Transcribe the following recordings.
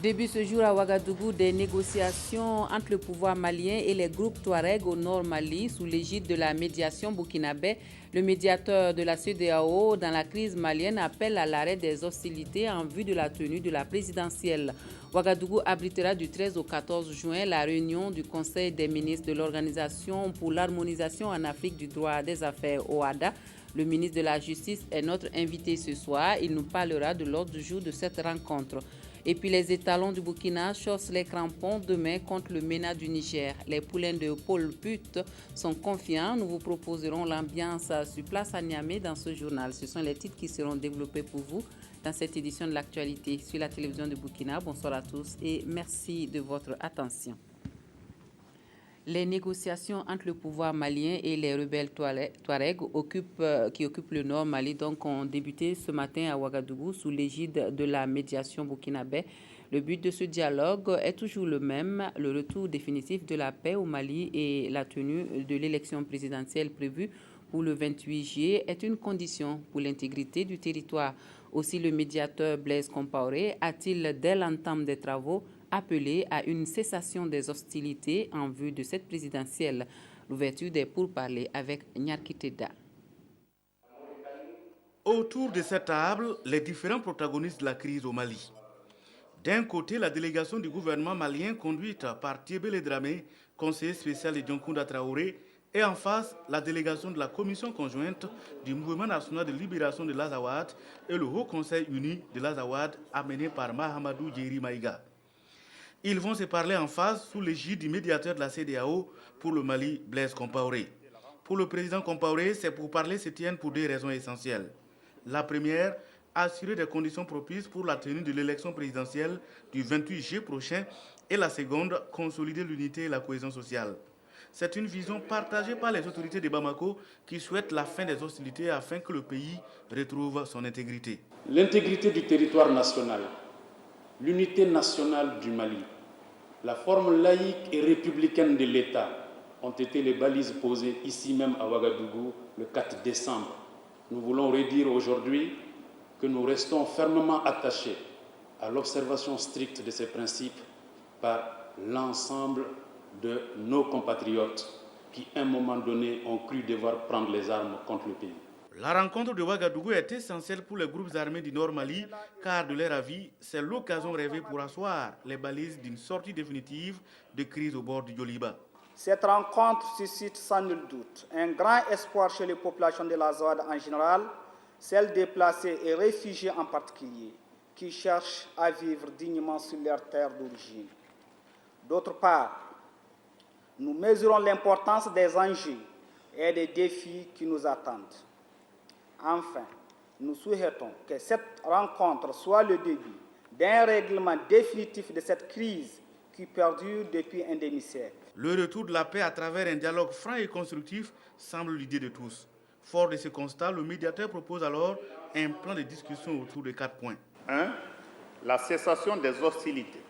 Début ce jour à Ouagadougou des négociations entre le pouvoir malien et les groupes Touareg au nord Mali sous l'égide de la médiation burkinabé. Le médiateur de la CEDEAO dans la crise malienne appelle à l'arrêt des hostilités en vue de la tenue de la présidentielle. Ouagadougou abritera du 13 au 14 juin la réunion du Conseil des ministres de l'Organisation pour l'harmonisation en Afrique du droit des affaires OHADA. Le ministre de la Justice est notre invité ce soir. Il nous parlera de l'ordre du jour de cette rencontre. Et puis les étalons du Burkina chaussent les crampons demain contre le MENA du Niger. Les poulains de Paul Put sont confiants. Nous vous proposerons l'ambiance sur place à Niamey dans ce journal. Ce sont les titres qui seront développés pour vous dans cette édition de l'actualité sur la télévision de Burkina. Bonsoir à tous et merci de votre attention. Les négociations entre le pouvoir malien et les rebelles Touareg qui occupent le nord Mali ont débuté ce matin à Ouagadougou sous l'égide de la médiation burkinabé. Le but de ce dialogue est toujours le même, le retour définitif de la paix au Mali et la tenue de l'élection présidentielle prévue pour le 28 juillet est une condition pour l'intégrité du territoire. Aussi, le médiateur Blaise Compaoré a-t-il, dès l'entame des travaux, appelé à une cessation des hostilités en vue de cette présidentielle. L'ouverture des pourparlers avec Nyarki Teda. Autour de cette table, les différents protagonistes de la crise au Mali. D'un côté, la délégation du gouvernement malien conduite par Thiebele Dramé, conseiller spécial de Dioncounda Traoré, et en face, la délégation de la commission conjointe du Mouvement national de libération de l'Azawad et le Haut Conseil uni de l'Azawad amené par Mahamadou Djeri Maïga. Ils vont se parler en face sous l'égide du médiateur de la CEDEAO pour le Mali, Blaise Compaoré. Pour le président Compaoré, ces pourparlers se tiennent pour deux raisons essentielles. La première, assurer des conditions propices pour la tenue de l'élection présidentielle du 28 juillet prochain, et la seconde, consolider l'unité et la cohésion sociale. C'est une vision partagée par les autorités de Bamako qui souhaitent la fin des hostilités afin que le pays retrouve son intégrité. L'intégrité du territoire national, l'unité nationale du Mali, la forme laïque et républicaine de l'État ont été les balises posées ici même à Ouagadougou le 4 décembre. Nous voulons redire aujourd'hui que nous restons fermement attachés à l'observation stricte de ces principes par l'ensemble de nos compatriotes qui, à un moment donné, ont cru devoir prendre les armes contre le pays. La rencontre de Ouagadougou est essentielle pour les groupes armés du Nord Mali, car de leur avis, c'est l'occasion rêvée pour asseoir les balises d'une sortie définitive de crise au bord du Yoliba. Cette rencontre suscite sans nul doute un grand espoir chez les populations de la ZOAD en général, celles déplacées et réfugiées en particulier, qui cherchent à vivre dignement sur leur terre d'origine. D'autre part, nous mesurons l'importance des enjeux et des défis qui nous attendent. Enfin, nous souhaitons que cette rencontre soit le début d'un règlement définitif de cette crise qui perdure depuis un demi-siècle. Le retour de la paix à travers un dialogue franc et constructif semble l'idée de tous. Fort de ce constat, le médiateur propose alors un plan de discussion autour de 4 points. 1. La cessation des hostilités,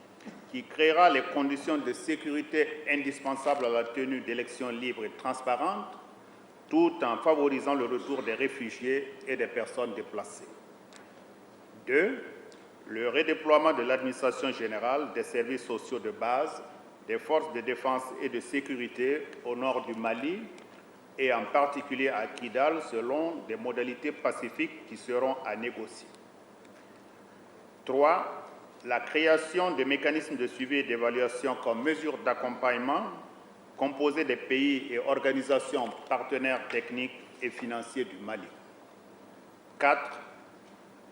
qui créera les conditions de sécurité indispensables à la tenue d'élections libres et transparentes, tout en favorisant le retour des réfugiés et des personnes déplacées. 2. Le redéploiement de l'administration générale, des services sociaux de base, des forces de défense et de sécurité au nord du Mali et en particulier à Kidal selon des modalités pacifiques qui seront à négocier. 3. La création de mécanismes de suivi et d'évaluation comme mesure d'accompagnement composés des pays et organisations partenaires techniques et financiers du Mali. 4.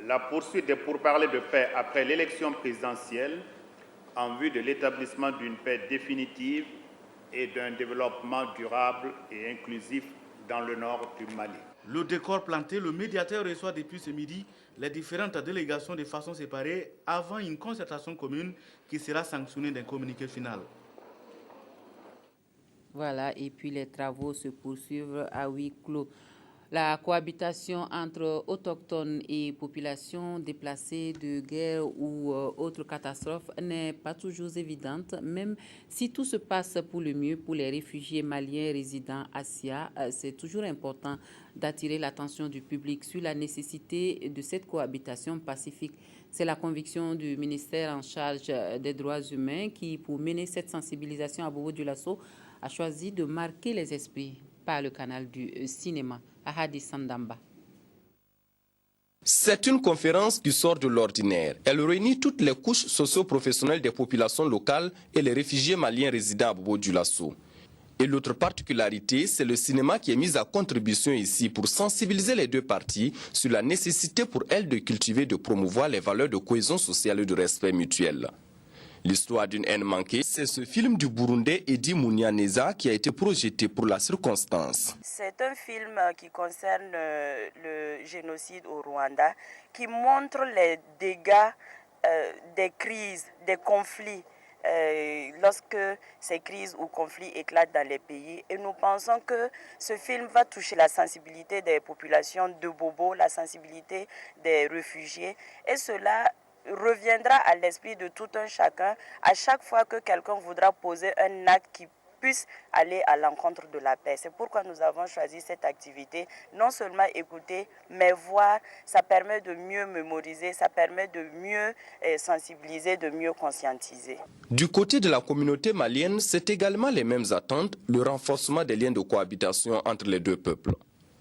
La poursuite des pourparlers de paix après l'élection présidentielle en vue de l'établissement d'une paix définitive et d'un développement durable et inclusif dans le nord du Mali. Le décor planté, le médiateur reçoit depuis ce midi les différentes délégations de façon séparée avant une concertation commune qui sera sanctionnée d'un communiqué final. Voilà, et puis les travaux se poursuivent à huis clos. La cohabitation entre autochtones et populations déplacées de guerre ou autres catastrophes n'est pas toujours évidente, même si tout se passe pour le mieux pour les réfugiés maliens résidant à Sia. C'est toujours important d'attirer l'attention du public sur la nécessité de cette cohabitation pacifique. C'est la conviction du ministère en charge des droits humains qui, pour mener cette sensibilisation à Bobo-Dioulasso, a choisi de marquer les esprits par le canal du cinéma. Ahadi Sandamba. C'est une conférence qui sort de l'ordinaire. Elle réunit toutes les couches socio-professionnelles des populations locales et les réfugiés maliens résidant à Bobo-Dioulasso. Et l'autre particularité, c'est le cinéma qui est mis à contribution ici pour sensibiliser les deux parties sur la nécessité pour elles de cultiver et de promouvoir les valeurs de cohésion sociale et de respect mutuel. L'histoire d'une haine manquée, c'est ce film du Burundais Edi Mounianeza qui a été projeté pour la circonstance. C'est un film qui concerne le génocide au Rwanda, qui montre les dégâts des crises, des conflits, lorsque ces crises ou conflits éclatent dans les pays. Et nous pensons que ce film va toucher la sensibilité des populations de Bobo, la sensibilité des réfugiés, et cela reviendra à l'esprit de tout un chacun à chaque fois que quelqu'un voudra poser un acte qui puisse aller à l'encontre de la paix. C'est pourquoi nous avons choisi cette activité. Non seulement écouter, mais voir, ça permet de mieux mémoriser, ça permet de mieux sensibiliser, de mieux conscientiser. Du côté de la communauté malienne, c'est également les mêmes attentes, le renforcement des liens de cohabitation entre les deux peuples.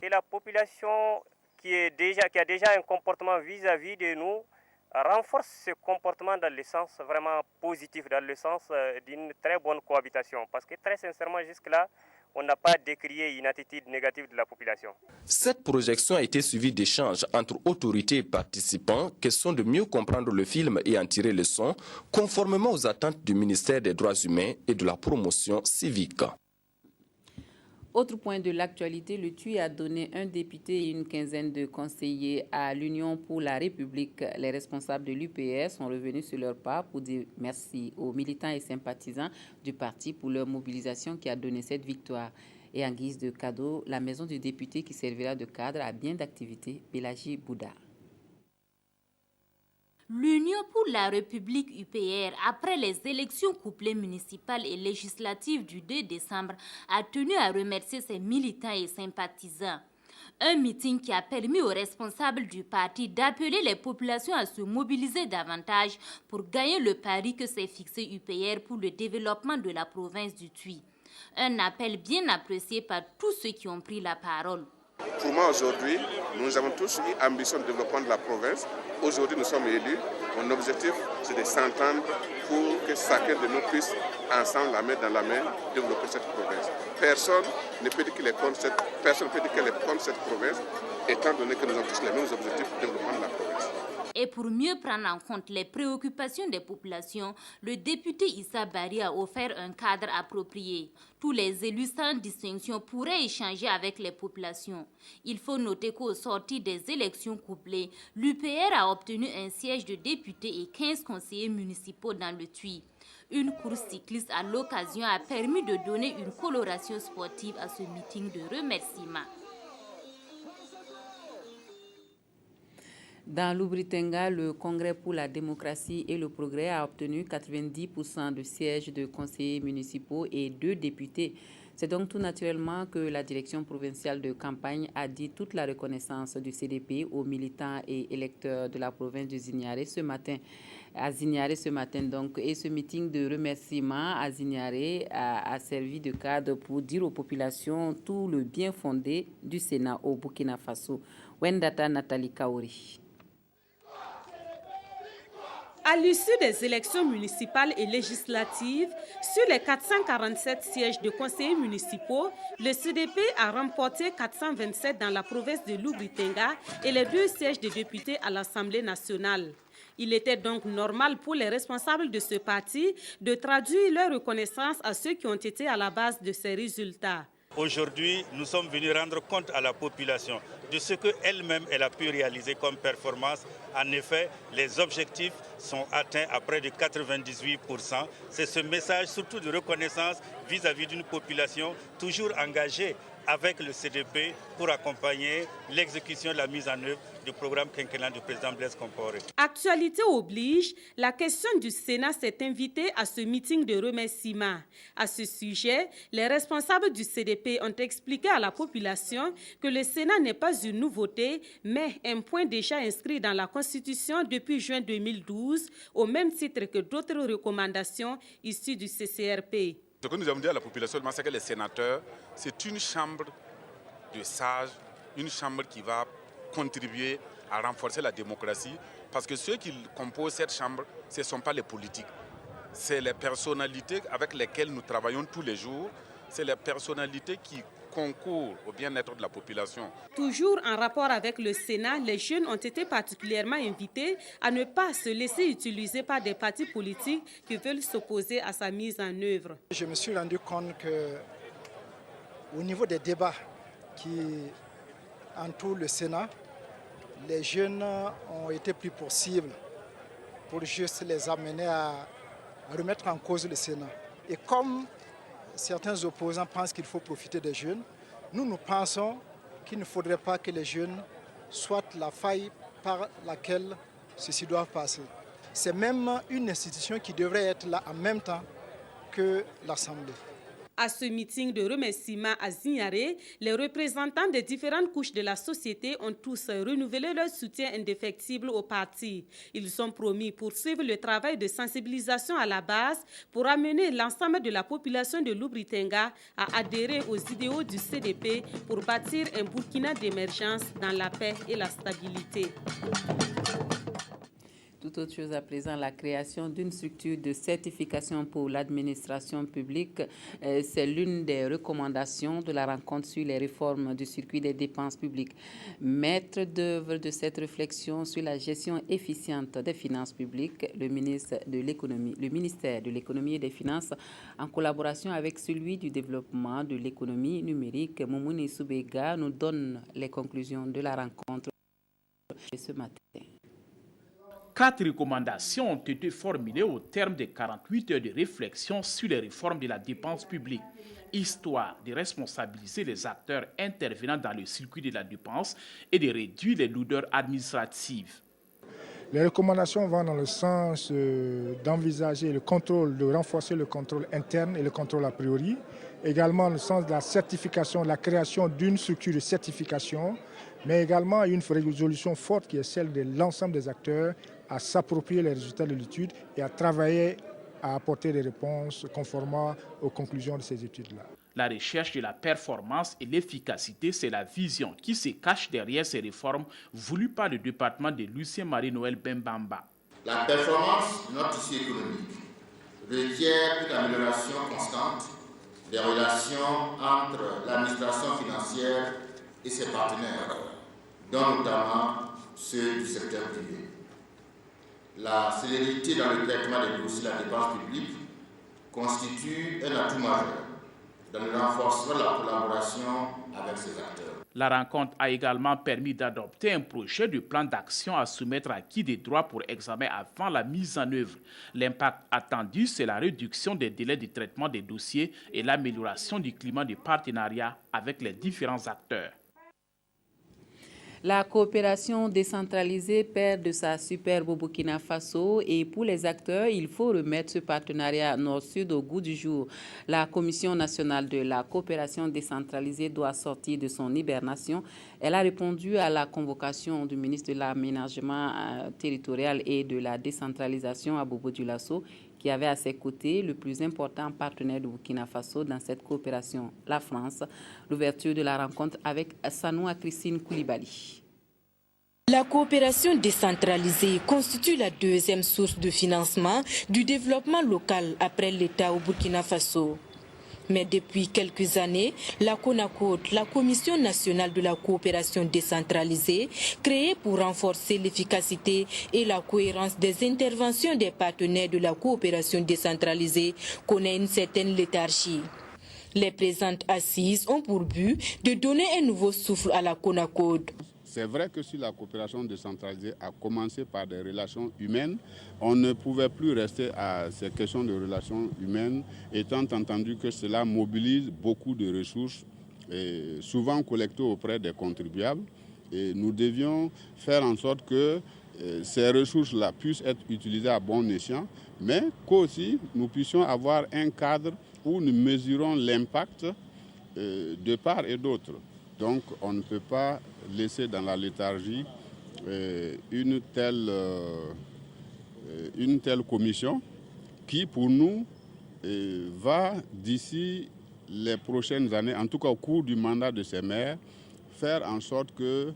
Et la population qui a déjà un comportement vis-à-vis de nous, renforce ce comportement dans le sens vraiment positif, dans le sens d'une très bonne cohabitation. Parce que très sincèrement, jusque-là, on n'a pas décrié une attitude négative de la population. Cette projection a été suivie d'échanges entre autorités et participants, question de mieux comprendre le film et en tirer leçons, conformément aux attentes du ministère des Droits humains et de la promotion civique. Autre point de l'actualité, le TUI a donné un député et une quinzaine de conseillers à l'Union pour la République. Les responsables de l'UPR sont revenus sur leur pas pour dire merci aux militants et sympathisants du parti pour leur mobilisation qui a donné cette victoire. Et en guise de cadeau, la maison du député qui servira de cadre à bien d'activités, Pélagie Bouddha. L'Union pour la République UPR, après les élections couplées municipales et législatives du 2 décembre, a tenu à remercier ses militants et sympathisants. Un meeting qui a permis aux responsables du parti d'appeler les populations à se mobiliser davantage pour gagner le pari que s'est fixé UPR pour le développement de la province du TUI. Un appel bien apprécié par tous ceux qui ont pris la parole. Pour moi, aujourd'hui, nous avons tous eu ambition de développement de la province. Aujourd'hui, nous sommes élus. Mon objectif, c'est de s'entendre pour que chacun de nous puisse, ensemble, la main dans la main, développer cette province. Personne ne peut dire qu'il est contre cette province, étant donné que nous avons tous les mêmes objectifs de développement de la province. Et pour mieux prendre en compte les préoccupations des populations, le député Issa Bari a offert un cadre approprié. Tous les élus sans distinction pourraient échanger avec les populations. Il faut noter qu'au sortir des élections couplées, l'UPR a obtenu un siège de député et 15 conseillers municipaux dans le TUI. Une course cycliste à l'occasion a permis de donner une coloration sportive à ce meeting de remerciement. Dans l'Oubritanga, le Congrès pour la démocratie et le progrès a obtenu 90% de sièges de conseillers municipaux et 2 députés. C'est donc tout naturellement que la direction provinciale de campagne a dit toute la reconnaissance du CDP aux militants et électeurs de la province de Zignaré ce matin. Et ce meeting de remerciement à Zignaré a servi de cadre pour dire aux populations tout le bien fondé du Sénat au Burkina Faso. Wendata Nathalie Kaori. À l'issue des élections municipales et législatives, sur les 447 sièges de conseillers municipaux, le CDP a remporté 427 dans la province de l'Oubritanga et les 2 sièges de députés à l'Assemblée nationale. Il était donc normal pour les responsables de ce parti de traduire leur reconnaissance à ceux qui ont été à la base de ces résultats. Aujourd'hui, nous sommes venus rendre compte à la population de ce qu'elle-même a pu réaliser comme performance. En effet, les objectifs sont atteints à près de 98%. C'est ce message surtout de reconnaissance vis-à-vis d'une population toujours engagée avec le CDP pour accompagner l'exécution et la mise en œuvre du programme quinquennal du président Blaise Compaoré. Actualité oblige, la question du Sénat s'est invitée à ce meeting de remerciement. À ce sujet, les responsables du CDP ont expliqué à la population que le Sénat n'est pas une nouveauté, mais un point déjà inscrit dans la Constitution depuis juin 2012, au même titre que d'autres recommandations issues du CCRP. Ce que nous avons dit à la population, c'est que les sénateurs, c'est une chambre de sages, une chambre qui va contribuer à renforcer la démocratie, parce que ceux qui composent cette chambre, ce ne sont pas les politiques. C'est les personnalités avec lesquelles nous travaillons tous les jours, c'est les personnalités qui concourent au bien-être de la population. Toujours en rapport avec le Sénat, les jeunes ont été particulièrement invités à ne pas se laisser utiliser par des partis politiques qui veulent s'opposer à sa mise en œuvre. Je me suis rendu compte qu'au niveau des débats qui entourent le Sénat, les jeunes ont été plus possibles pour juste les amener à remettre en cause le Sénat. Et comme certains opposants pensent qu'il faut profiter des jeunes, nous pensons qu'il ne faudrait pas que les jeunes soient la faille par laquelle ceux-ci doivent passer. C'est même une institution qui devrait être là en même temps que l'Assemblée. À ce meeting de remerciement à Zignaré, les représentants des différentes couches de la société ont tous renouvelé leur soutien indéfectible au parti. Ils ont promis poursuivre le travail de sensibilisation à la base pour amener l'ensemble de la population de Loubre-Itenga à adhérer aux idéaux du CDP pour bâtir un Burkina d'émergence dans la paix et la stabilité. Tout autre chose à présent, la création d'une structure de certification pour l'administration publique. C'est l'une des recommandations de la rencontre sur les réformes du circuit des dépenses publiques. Maître d'œuvre de cette réflexion sur la gestion efficiente des finances publiques, le ministère de l'économie et des finances, en collaboration avec celui du développement de l'économie numérique, Moumouni Soubega, nous donne les conclusions de la rencontre ce matin. 4 recommandations ont été formulées au terme de 48 heures de réflexion sur les réformes de la dépense publique, histoire de responsabiliser les acteurs intervenant dans le circuit de la dépense et de réduire les lourdeurs administratives. Les recommandations vont dans le sens d'envisager le contrôle, de renforcer le contrôle interne et le contrôle a priori, également dans le sens de la certification, la création d'une structure de certification, mais également une résolution forte qui est celle de l'ensemble des acteurs à s'approprier les résultats de l'étude et à travailler à apporter des réponses conformément aux conclusions de ces études-là. La recherche de la performance et l'efficacité, c'est la vision qui se cache derrière ces réformes voulues par le département de Lucien Marie-Noël Bembamba. La performance de notre tissu économique requiert une amélioration constante des relations entre l'administration financière et ses partenaires, dont notamment ceux du secteur privé. La célérité dans le traitement des dossiers de la dépense publique constitue un atout majeur dans le renforcement de la collaboration avec ces acteurs. La rencontre a également permis d'adopter un projet de plan d'action à soumettre à qui des droits pour examen avant la mise en œuvre. L'impact attendu, c'est la réduction des délais de traitement des dossiers et l'amélioration du climat de partenariat avec les différents acteurs. La coopération décentralisée perd de sa superbe au Burkina Faso et pour les acteurs, il faut remettre ce partenariat nord-sud au goût du jour. La Commission nationale de la coopération décentralisée doit sortir de son hibernation. Elle a répondu à la convocation du ministre de l'aménagement territorial et de la décentralisation à Bobo Dioulasso, qui avait à ses côtés le plus important partenaire du Burkina Faso dans cette coopération, la France. L'ouverture de la rencontre avec Sanoua Christine Koulibaly. La coopération décentralisée constitue la deuxième source de financement du développement local après l'État au Burkina Faso. Mais depuis quelques années, la CONACOD, la Commission nationale de la coopération décentralisée, créée pour renforcer l'efficacité et la cohérence des interventions des partenaires de la coopération décentralisée, connaît une certaine léthargie. Les présentes assises ont pour but de donner un nouveau souffle à la CONACOD. C'est vrai que si la coopération décentralisée a commencé par des relations humaines, on ne pouvait plus rester à ces questions de relations humaines, étant entendu que cela mobilise beaucoup de ressources souvent collectés auprès des contribuables. Et nous devions faire en sorte que ces ressources-là puissent être utilisées à bon escient, mais qu'aussi nous puissions avoir un cadre où nous mesurons l'impact de part et d'autre. Donc on ne peut pas laisser dans la léthargie une telle commission qui, pour nous, va d'ici les prochaines années, en tout cas au cours du mandat de ces maires, faire en sorte que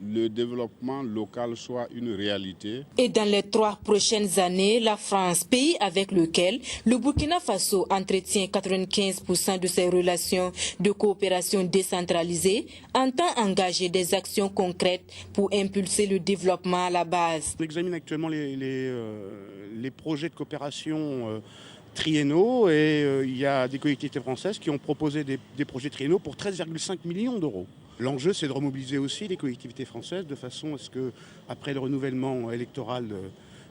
le développement local soit une réalité. Et dans les 3 prochaines années, la France, pays avec lequel le Burkina Faso entretient 95% de ses relations de coopération décentralisée, entend engager des actions concrètes pour impulser le développement à la base. On examine actuellement les projets de coopération triennaux et il y a des collectivités françaises qui ont proposé des projets triennaux pour 13,5 millions d'euros. L'enjeu, c'est de remobiliser aussi les collectivités françaises de façon à ce que, après le renouvellement électoral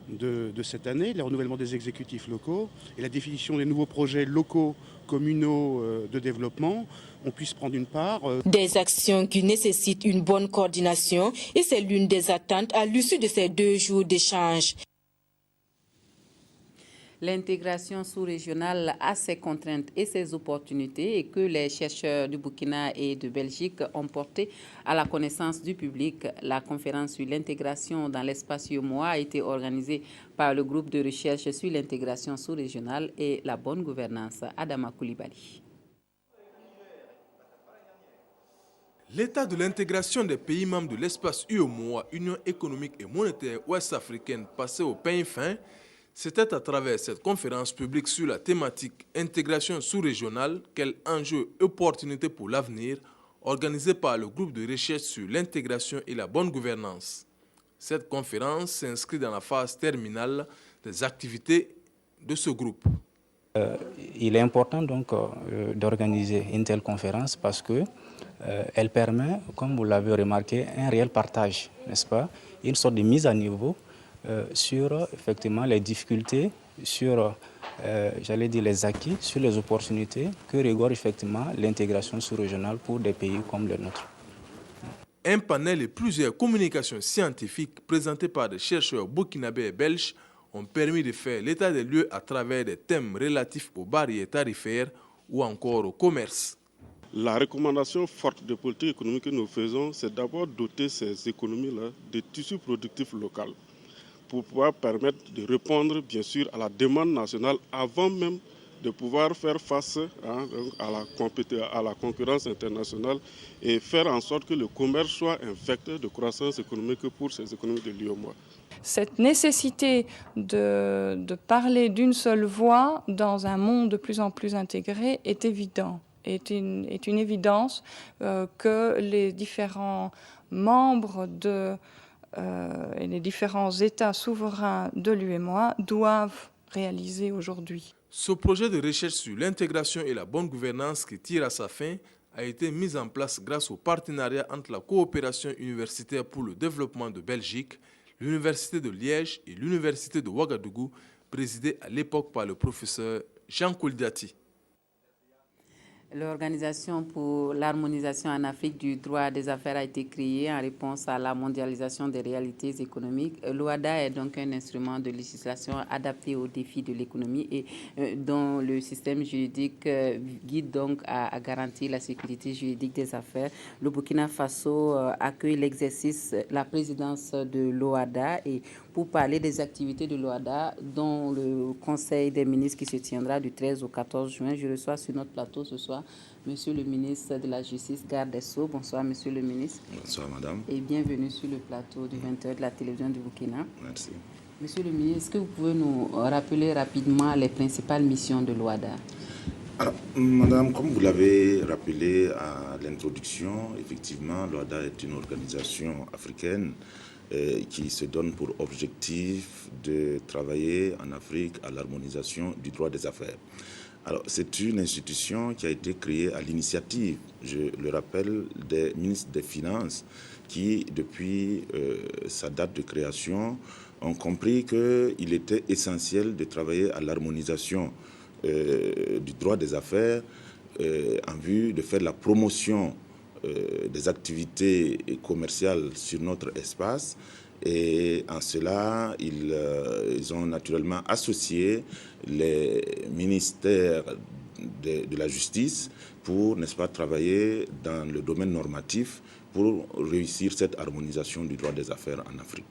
de cette année, le renouvellement des exécutifs locaux et la définition des nouveaux projets locaux, communaux de développement, on puisse prendre une part. Des actions qui nécessitent une bonne coordination et c'est l'une des attentes à l'issue de ces 2 jours d'échange. L'intégration sous-régionale a ses contraintes et ses opportunités et que les chercheurs du Burkina et de Belgique ont porté à la connaissance du public. La conférence sur l'intégration dans l'espace UEMOA a été organisée par le groupe de recherche sur l'intégration sous-régionale et la bonne gouvernance. Adama Koulibaly. L'état de l'intégration des pays membres de l'espace UEMOA, Union économique et monétaire ouest-africaine, passé au pain fin, c'était à travers cette conférence publique sur la thématique intégration sous-régionale, quel enjeu et opportunité pour l'avenir, organisée par le groupe de recherche sur l'intégration et la bonne gouvernance. Cette conférence s'inscrit dans la phase terminale des activités de ce groupe. Il est important donc d'organiser une telle conférence parce que elle permet, comme vous l'avez remarqué, un réel partage, n'est-ce pas, une sorte de mise à niveau sur effectivement les difficultés, sur j'allais dire les acquis, sur les opportunités que regorge effectivement l'intégration sous-régionale pour des pays comme le nôtre. Un panel et plusieurs communications scientifiques présentées par des chercheurs burkinabés et belges ont permis de faire l'état des lieux à travers des thèmes relatifs aux barrières tarifaires ou encore au commerce. La recommandation forte de politique économique que nous faisons, c'est d'abord doter ces économies-là de tissus productifs locaux, pour pouvoir permettre de répondre bien sûr à la demande nationale avant même de pouvoir faire face à la concurrence internationale et faire en sorte que le commerce soit un vecteur de croissance économique pour ces économies de l'UEMOA. Cette nécessité de parler d'une seule voix dans un monde de plus en plus intégré est évident, est une évidence que les différents membres et les différents États souverains de l'UEMOA doivent réaliser aujourd'hui. Ce projet de recherche sur l'intégration et la bonne gouvernance qui tire à sa fin a été mis en place grâce au partenariat entre la coopération universitaire pour le développement de Belgique, l'Université de Liège et l'Université de Ouagadougou, présidée à l'époque par le professeur Jean Koulibaly. L'Organisation pour l'harmonisation en Afrique du droit des affaires a été créée en réponse à la mondialisation des réalités économiques. L'OHADA est donc un instrument de législation adapté aux défis de l'économie et dont le système juridique guide donc à garantir la sécurité juridique des affaires. Le Burkina Faso accueille l'exercice, la présidence de l'OHADA et pour parler des activités de l'OHADA, dont le Conseil des ministres qui se tiendra du 13 au 14 juin. Je reçois sur notre plateau ce soir Monsieur le ministre de la Justice, garde des Sceaux. Bonsoir, Monsieur le ministre. Bonsoir, madame. Et bienvenue sur le plateau du 20h de la télévision du Burkina. Merci. Monsieur le ministre, est-ce que vous pouvez nous rappeler rapidement les principales missions de l'OHADA? Alors, madame, comme vous l'avez rappelé à l'introduction, effectivement, l'OHADA est une organisation africaine qui se donne pour objectif de travailler en Afrique à l'harmonisation du droit des affaires. Alors, c'est une institution qui a été créée à l'initiative, je le rappelle, des ministres des Finances qui, depuis sa date de création, ont compris qu'il était essentiel de travailler à l'harmonisation du droit des affaires en vue de faire la promotion des activités commerciales sur notre espace. Et en cela, ils ont naturellement associé les ministères de la justice pour, n'est-ce pas, travailler dans le domaine normatif pour réussir cette harmonisation du droit des affaires en Afrique.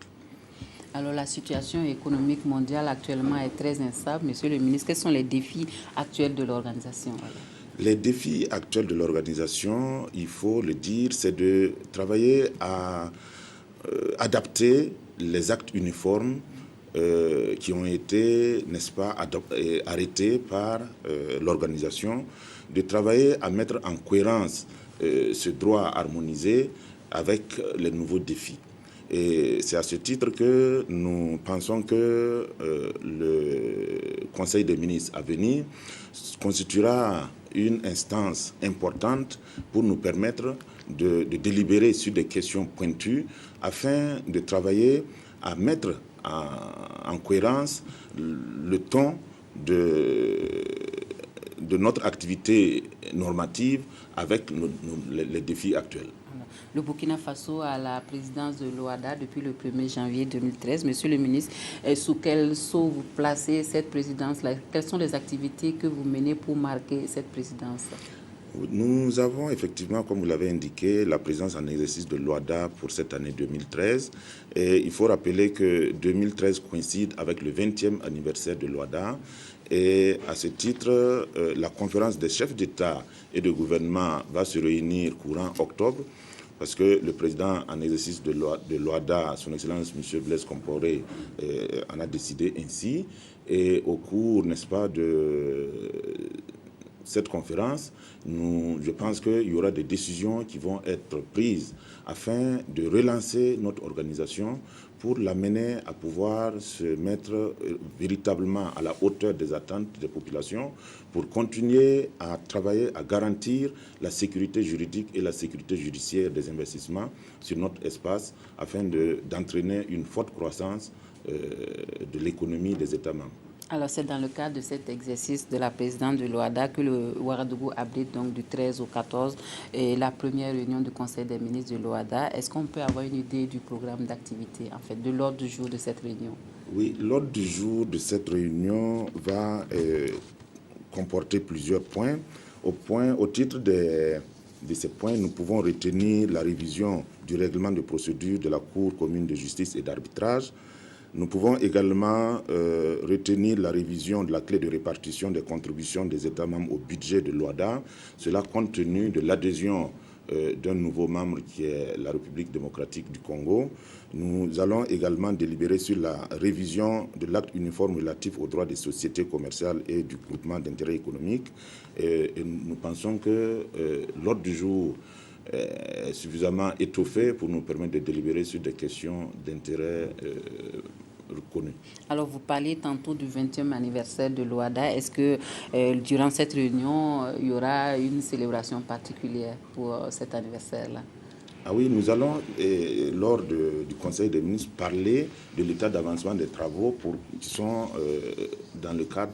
Alors la situation économique mondiale actuellement est très instable. Monsieur le ministre, quels sont les défis actuels de l'organisation? Les défis actuels de l'organisation, il faut le dire, c'est de travailler à adapter les actes uniformes qui ont été, n'est-ce pas, arrêtés par l'organisation, de travailler à mettre en cohérence ce droit harmonisé avec les nouveaux défis. Et c'est à ce titre que nous pensons que le Conseil des ministres à venir constituera une instance importante pour nous permettre de délibérer sur des questions pointues afin de travailler à mettre en cohérence le ton de notre activité normative avec les défis actuels. Le Burkina Faso a la présidence de l'OHADA depuis le 1er janvier 2013. Monsieur le ministre, sous quel sceau vous placez cette présidence-là? Quelles sont les activités que vous menez pour marquer cette présidence? Nous avons effectivement, comme vous l'avez indiqué, la présence en exercice de l'OHADA pour cette année 2013. Et il faut rappeler que 2013 coïncide avec le 20e anniversaire de l'OHADA. Et à ce titre, la conférence des chefs d'État et de gouvernement va se réunir courant octobre, parce que le président en exercice de l'OHADA, son Excellence M. Blaise Compaoré, en a décidé ainsi. Et au cours, n'est-ce pas, de cette conférence, je pense qu'il y aura des décisions qui vont être prises afin de relancer notre organisation pour l'amener à pouvoir se mettre véritablement à la hauteur des attentes des populations, pour continuer à travailler, à garantir la sécurité juridique et la sécurité judiciaire des investissements sur notre espace, afin d'entraîner une forte croissance de l'économie des États membres. Alors, c'est dans le cadre de cet exercice de la présidence de l'OHADA que le Ouagadougou abrite donc du 13 au 14 et la première réunion du Conseil des ministres de l'OHADA. Est-ce qu'on peut avoir une idée du programme d'activité, en fait, de l'ordre du jour de cette réunion? Oui, l'ordre du jour de cette réunion va comporter plusieurs points. Au titre de ces points, nous pouvons retenir la révision du règlement de procédure de la Cour commune de justice et d'arbitrage. Nous pouvons également retenir la révision de la clé de répartition des contributions des États membres au budget de l'OHADA, cela compte tenu de l'adhésion d'un nouveau membre qui est la République démocratique du Congo. Nous allons également délibérer sur la révision de l'acte uniforme relatif aux droits des sociétés commerciales et du groupement d'intérêt économique. Et nous pensons que l'ordre du jour est suffisamment étoffé pour nous permettre de délibérer sur des questions d'intérêt reconnu. Alors, vous parliez tantôt du 20e anniversaire de l'OHADA. Est-ce que durant cette réunion, il y aura une célébration particulière pour cet anniversaire-là? Ah oui, nous allons, lors du Conseil des ministres, parler de l'état d'avancement des travaux qui sont dans le cadre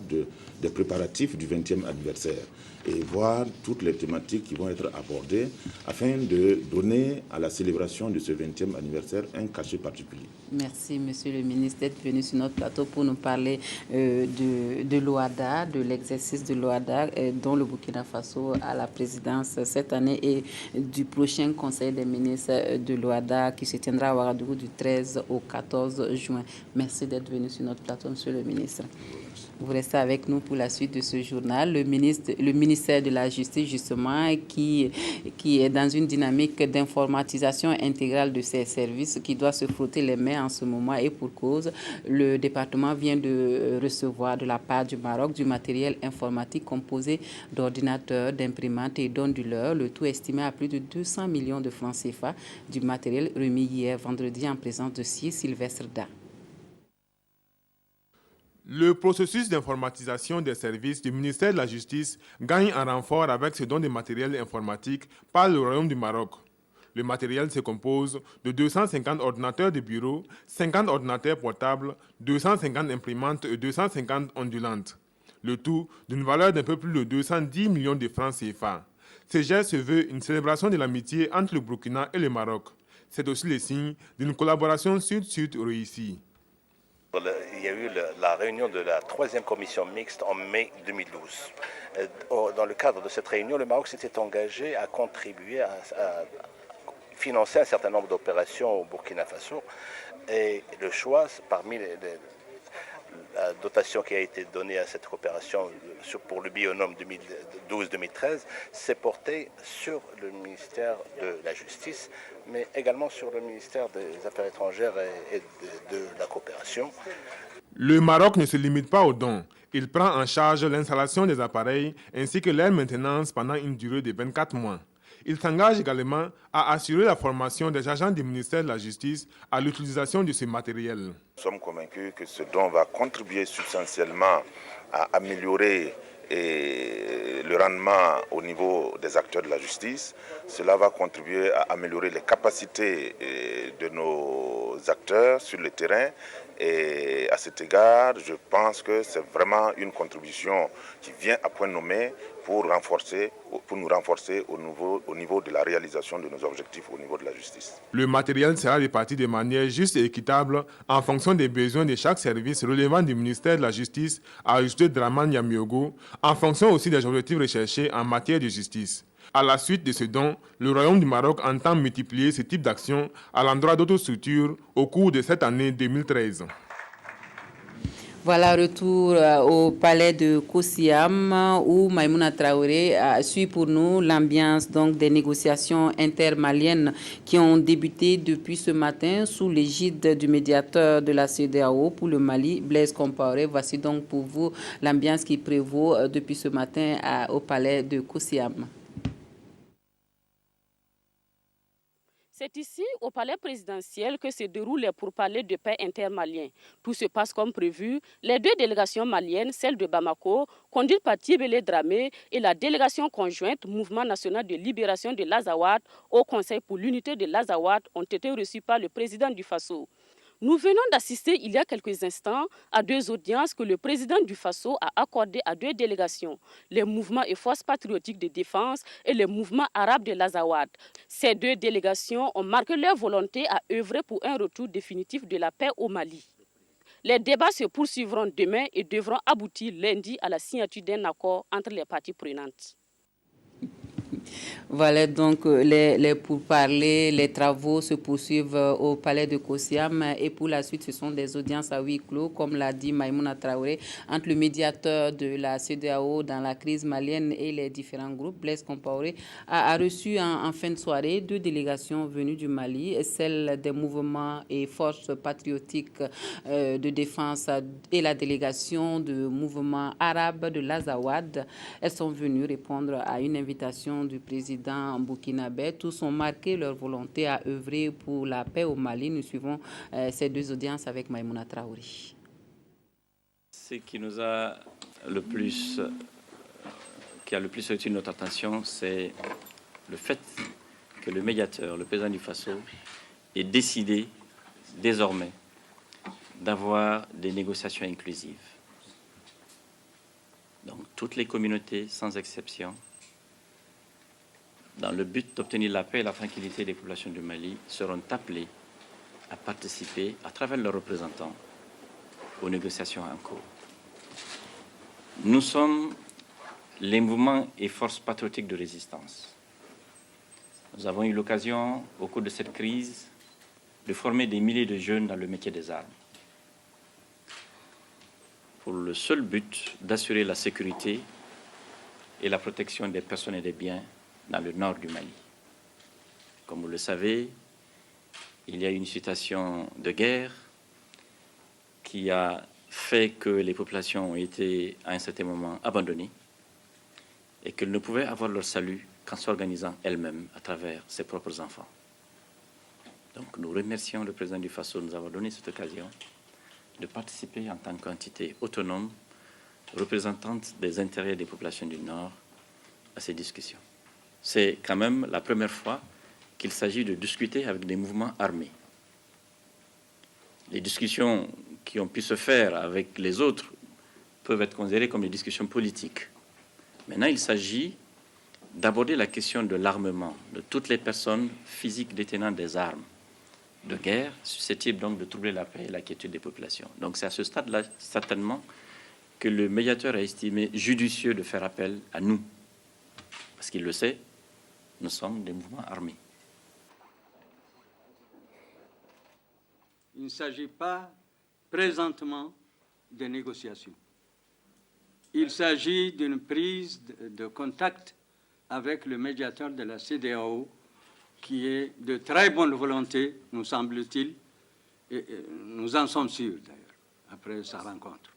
des préparatifs du 20e anniversaire et voir toutes les thématiques qui vont être abordées afin de donner à la célébration de ce 20e anniversaire un cachet particulier. Merci, Monsieur le ministre, d'être venu sur notre plateau pour nous parler de l'OHADA, de l'exercice de l'OHADA, dont le Burkina Faso a la présidence cette année, et du prochain Conseil des ministres de l'OHADA qui se tiendra à Ouagadougou du 13 au 14 juin. Merci d'être venu sur notre plateau, Monsieur le ministre. Vous restez avec nous pour la suite de ce journal. Le ministère de la Justice, justement, qui est dans une dynamique d'informatisation intégrale de ses services, qui doit se frotter les mains en ce moment, et pour cause. Le département vient de recevoir de la part du Maroc du matériel informatique composé d'ordinateurs, d'imprimantes et d'onduleurs, le tout estimé à plus de 200 millions de francs CFA, du matériel remis hier vendredi en présence de Sylvestre Da. Le processus d'informatisation des services du ministère de la Justice gagne en renfort avec ce don de matériel informatique par le Royaume du Maroc. Le matériel se compose de 250 ordinateurs de bureau, 50 ordinateurs portables, 250 imprimantes et 250 ondulantes. le tout d'une valeur d'un peu plus de 210 millions de francs CFA. Ce geste se veut une célébration de l'amitié entre le Burkina et le Maroc. C'est aussi le signe d'une collaboration sud-sud réussie. Il y a eu la réunion de la 3e commission mixte en mai 2012. Dans le cadre de cette réunion, le Maroc s'était engagé à contribuer à financer un certain nombre d'opérations au Burkina Faso. Et le choix, parmi la dotation qui a été donnée à cette coopération pour le biennum 2012-2013, s'est porté sur le ministère de la Justice, mais également sur le ministère des Affaires étrangères et de la coopération. Le Maroc ne se limite pas aux dons. Il prend en charge l'installation des appareils ainsi que leur maintenance pendant une durée de 24 mois. Il s'engage également à assurer la formation des agents du ministère de la Justice à l'utilisation de ce matériel. Nous sommes convaincus que ce don va contribuer substantiellement à améliorer le rendement au niveau des acteurs de la justice. Cela va contribuer à améliorer les capacités de nos acteurs sur le terrain. Et à cet égard, je pense que c'est vraiment une contribution qui vient à point nommé pour nous renforcer au niveau de la réalisation de nos objectifs au niveau de la justice. Le matériel sera réparti de manière juste et équitable en fonction des besoins de chaque service relevant du ministère de la Justice, a ajouté Dramane Yamiogo, en fonction aussi des objectifs recherchés en matière de justice. À la suite de ce don, le Royaume du Maroc entend multiplier ce type d'actions à l'endroit d'autres structures au cours de cette année 2013. Voilà, retour au palais de Kosiam où Maïmouna Traoré suit pour nous l'ambiance donc des négociations intermaliennes qui ont débuté depuis ce matin sous l'égide du médiateur de la CEDEAO pour le Mali, Blaise Compaoré. Voici donc pour vous l'ambiance qui prévaut depuis ce matin au palais de Kosiam. C'est ici, au palais présidentiel, que se déroulent les pourparlers de paix intermaliens. Tout se passe comme prévu. Les deux délégations maliennes, celle de Bamako, conduite par Tiebele Dramé, et la délégation conjointe Mouvement national de libération de l'Azawad au Conseil pour l'unité de l'Azawad, ont été reçus par le président du Faso. Nous venons d'assister il y a quelques instants à deux audiences que le président du Faso a accordées à deux délégations, les mouvements et forces patriotiques de défense et le mouvement arabe de l'Azawad. Ces deux délégations ont marqué leur volonté à œuvrer pour un retour définitif de la paix au Mali. Les débats se poursuivront demain et devront aboutir lundi à la signature d'un accord entre les parties prenantes. Voilà donc les pourparlers, les travaux se poursuivent au palais de Kosiam et pour la suite ce sont des audiences à huis clos comme l'a dit Maïmouna Traoré entre le médiateur de la CEDEAO dans la crise malienne et les différents groupes. Blaise Compaoré a reçu en fin de soirée deux délégations venues du Mali, celle des mouvements et forces patriotiques de défense et la délégation de mouvement arabe de l'Azawad. Elles sont venues répondre à une invitation du président burkinabé. Tous ont marqué leur volonté à œuvrer pour la paix au Mali. Nous suivons ces deux audiences avec Maïmouna Traoré. Ce qui nous a le plus, qui a le plus retenu notre attention, c'est le fait que le médiateur, le président du Faso, ait décidé désormais d'avoir des négociations inclusives. Donc toutes les communautés, sans exception, dans le but d'obtenir la paix et la tranquillité des populations du Mali, seront appelées à participer, à travers leurs représentants, aux négociations en cours. Nous sommes les mouvements et forces patriotiques de résistance. Nous avons eu l'occasion, au cours de cette crise, de former des milliers de jeunes dans le métier des armes, pour le seul but d'assurer la sécurité et la protection des personnes et des biens dans le nord du Mali. Comme vous le savez, il y a une situation de guerre qui a fait que les populations ont été à un certain moment abandonnées et qu'elles ne pouvaient avoir leur salut qu'en s'organisant elles-mêmes à travers ses propres enfants. Donc nous remercions le président du Faso de nous avoir donné cette occasion de participer en tant qu'entité autonome, représentante des intérêts des populations du Nord à ces discussions. C'est quand même la première fois qu'il s'agit de discuter avec des mouvements armés. Les discussions qui ont pu se faire avec les autres peuvent être considérées comme des discussions politiques. Maintenant, il s'agit d'aborder la question de l'armement de toutes les personnes physiques détenant des armes de guerre, susceptibles donc de troubler la paix et la quiétude des populations. Donc c'est à ce stade-là, certainement, que le médiateur a estimé judicieux de faire appel à nous. Parce qu'il le sait, nous sommes des mouvements armés. Il ne s'agit pas présentement de négociations. Il s'agit d'une prise de contact avec le médiateur de la CEDEAO, qui est de très bonne volonté, nous semble-t-il, et nous en sommes sûrs d'ailleurs, après sa rencontre.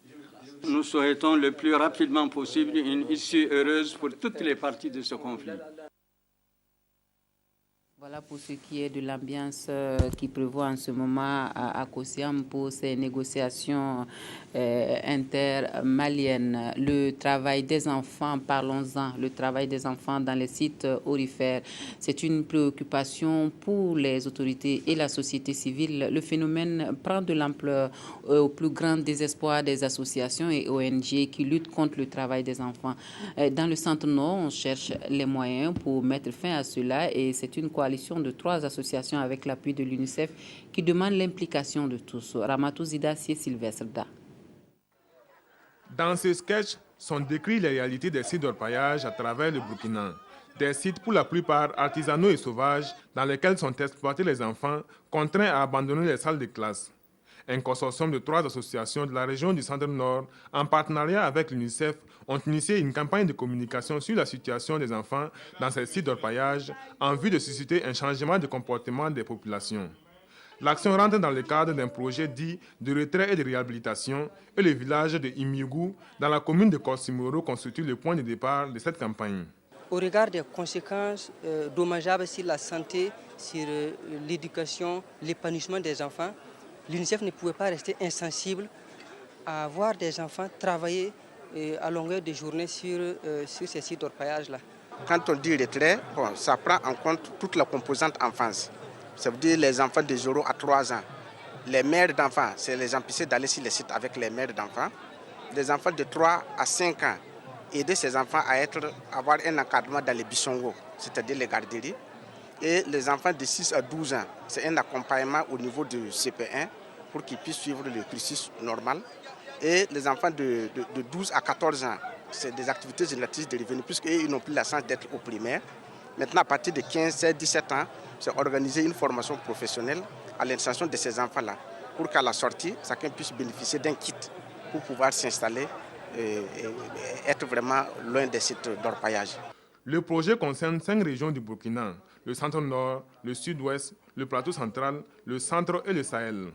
Nous souhaitons le plus rapidement possible une issue heureuse pour toutes les parties de ce conflit. Voilà pour ce qui est de l'ambiance qui prévoit en ce moment à Kosiam pour ces négociations intermaliennes. Le travail des enfants, parlons-en, le travail des enfants dans les sites aurifères, c'est une préoccupation pour les autorités et la société civile. Le phénomène prend de l'ampleur au plus grand désespoir des associations et ONG qui luttent contre le travail des enfants. Dans le centre-nord, on cherche les moyens pour mettre fin à cela et c'est une coalition de 3 associations avec l'appui de l'UNICEF qui demande l'implication de tous. Ramatou Zida, Sylvestre Da. Dans ce sketch sont décrites les réalités des sites d'orpaillage à travers le Burkina. Des sites pour la plupart artisanaux et sauvages dans lesquels sont exploités les enfants contraints à abandonner les salles de classe. Un consortium de 3 associations de la région du Centre-Nord, en partenariat avec l'UNICEF, ont initié une campagne de communication sur la situation des enfants dans ces sites d'orpaillage en vue de susciter un changement de comportement des populations. L'action rentre dans le cadre d'un projet dit de retrait et de réhabilitation et le village de Imiougou, dans la commune de Korsimoro, constitue le point de départ de cette campagne. Au regard des conséquences dommageables sur la santé, sur l'éducation, l'épanouissement des enfants, l'UNICEF ne pouvait pas rester insensible à voir des enfants travailler à longueur de journée sur ces sites d'orpaillage-là. Quand on dit retrait, ça prend en compte toute la composante enfance. Ça veut dire les enfants de 0 à 3 ans. Les mères d'enfants, c'est les empêcher d'aller sur les sites avec les mères d'enfants. Les enfants de 3 à 5 ans, aider ces enfants à avoir un encadrement dans les bisongos, c'est-à-dire les garderies. Et les enfants de 6 à 12 ans, c'est un accompagnement au niveau du CP1 pour qu'ils puissent suivre le cursus normal. Et les enfants de 12 à 14 ans, c'est des activités génératrices de revenus, puisqu'ils n'ont plus la chance d'être au primaire. Maintenant, à partir de 15, 16, 17 ans, c'est organiser une formation professionnelle à l'intention de ces enfants-là, pour qu'à la sortie, chacun puisse bénéficier d'un kit pour pouvoir s'installer et être vraiment loin des sites d'orpaillage. Le projet concerne 5 régions du Burkina, le centre-nord, le sud-ouest, le plateau central, le centre et le Sahel.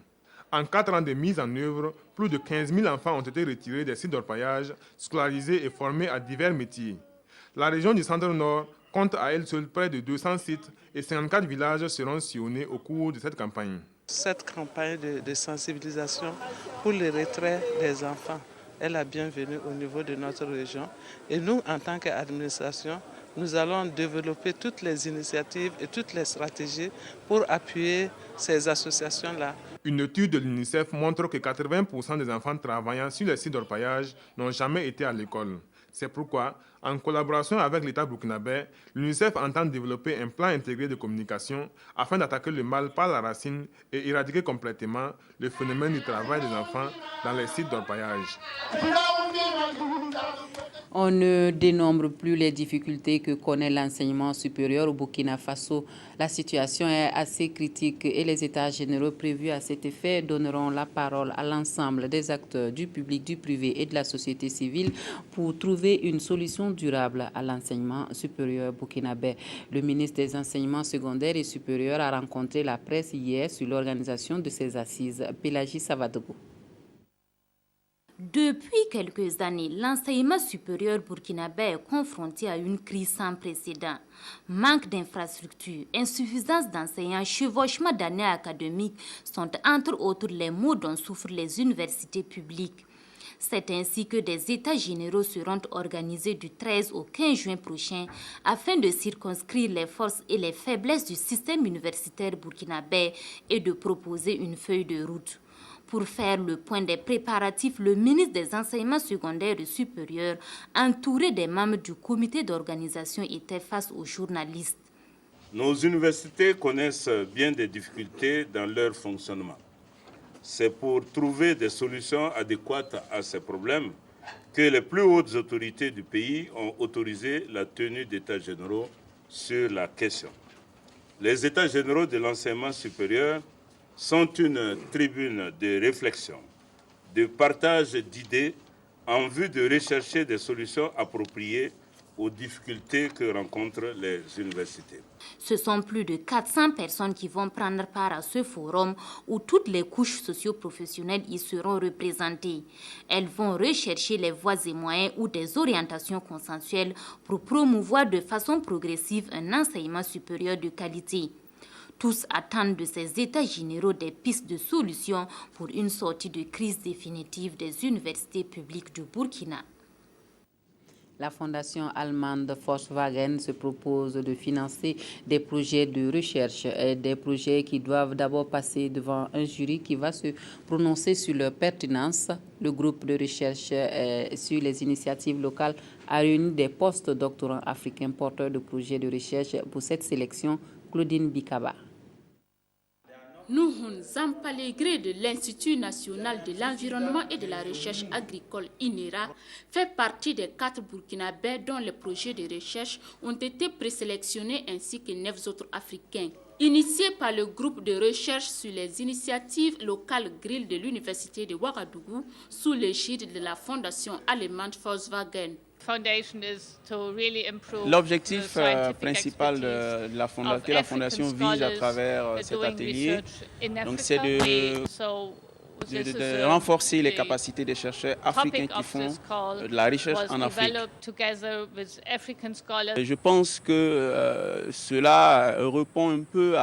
En 4 ans de mise en œuvre, plus de 15 000 enfants ont été retirés des sites d'orpaillage, scolarisés et formés à divers métiers. La région du centre-nord compte à elle seule près de 200 sites et 54 villages seront sillonnés au cours de cette campagne. Cette campagne de sensibilisation pour le retrait des enfants est la bienvenue au niveau de notre région. Et nous, en tant qu'administration, nous allons développer toutes les initiatives et toutes les stratégies pour appuyer ces associations-là. Une étude de l'UNICEF montre que 80% des enfants travaillant sur les sites d'orpaillage n'ont jamais été à l'école. C'est pourquoi, en collaboration avec l'État burkinabé, l'UNICEF entend développer un plan intégré de communication afin d'attaquer le mal par la racine et éradiquer complètement le phénomène du travail des enfants dans les sites d'orpaillage. On ne dénombre plus les difficultés que connaît l'enseignement supérieur au Burkina Faso. La situation est assez critique et les états généraux prévus à cet effet donneront la parole à l'ensemble des acteurs du public, du privé et de la société civile pour trouver une solution durable à l'enseignement supérieur burkinabé. Le ministre des Enseignements secondaires et supérieurs a rencontré la presse hier sur l'organisation de ces assises. Pélagie Savadogo. Depuis quelques années, l'enseignement supérieur burkinabé est confronté à une crise sans précédent. Manque d'infrastructures, insuffisance d'enseignants, chevauchement d'années académiques sont entre autres les maux dont souffrent les universités publiques. C'est ainsi que des états généraux seront organisés du 13 au 15 juin prochain afin de circonscrire les forces et les faiblesses du système universitaire burkinabé et de proposer une feuille de route. Pour faire le point des préparatifs, le ministre des Enseignements secondaires et supérieurs, entouré des membres du comité d'organisation, était face aux journalistes. Nos universités connaissent bien des difficultés dans leur fonctionnement. C'est pour trouver des solutions adéquates à ces problèmes que les plus hautes autorités du pays ont autorisé la tenue d'états généraux sur la question. Les états généraux de l'enseignement supérieur sont une tribune de réflexion, de partage d'idées en vue de rechercher des solutions appropriées aux difficultés que rencontrent les universités. Ce sont plus de 400 personnes qui vont prendre part à ce forum où toutes les couches socio-professionnelles y seront représentées. Elles vont rechercher les voies et moyens ou des orientations consensuelles pour promouvoir de façon progressive un enseignement supérieur de qualité. Tous attendent de ces états généraux des pistes de solutions pour une sortie de crise définitive des universités publiques du Burkina. La fondation allemande Volkswagen se propose de financer des projets de recherche, des projets qui doivent d'abord passer devant un jury qui va se prononcer sur leur pertinence. Le groupe de recherche sur les initiatives locales a réuni des post-doctorants africains porteurs de projets de recherche pour cette sélection. Claudine Bikaba. Nuhun Zampalegré de l'Institut national de l'environnement et de la recherche agricole INERA fait partie des 4 Burkinabés dont les projets de recherche ont été présélectionnés ainsi que 9 autres Africains. Initié par le groupe de recherche sur les initiatives locales GRIL de l'Université de Ouagadougou sous l'égide de la fondation allemande Volkswagen. L'objectif principal que la fondation vise à travers cet atelier, c'est de renforcer les capacités des chercheurs africains qui font de la recherche en Afrique. Et je pense que cela répond un peu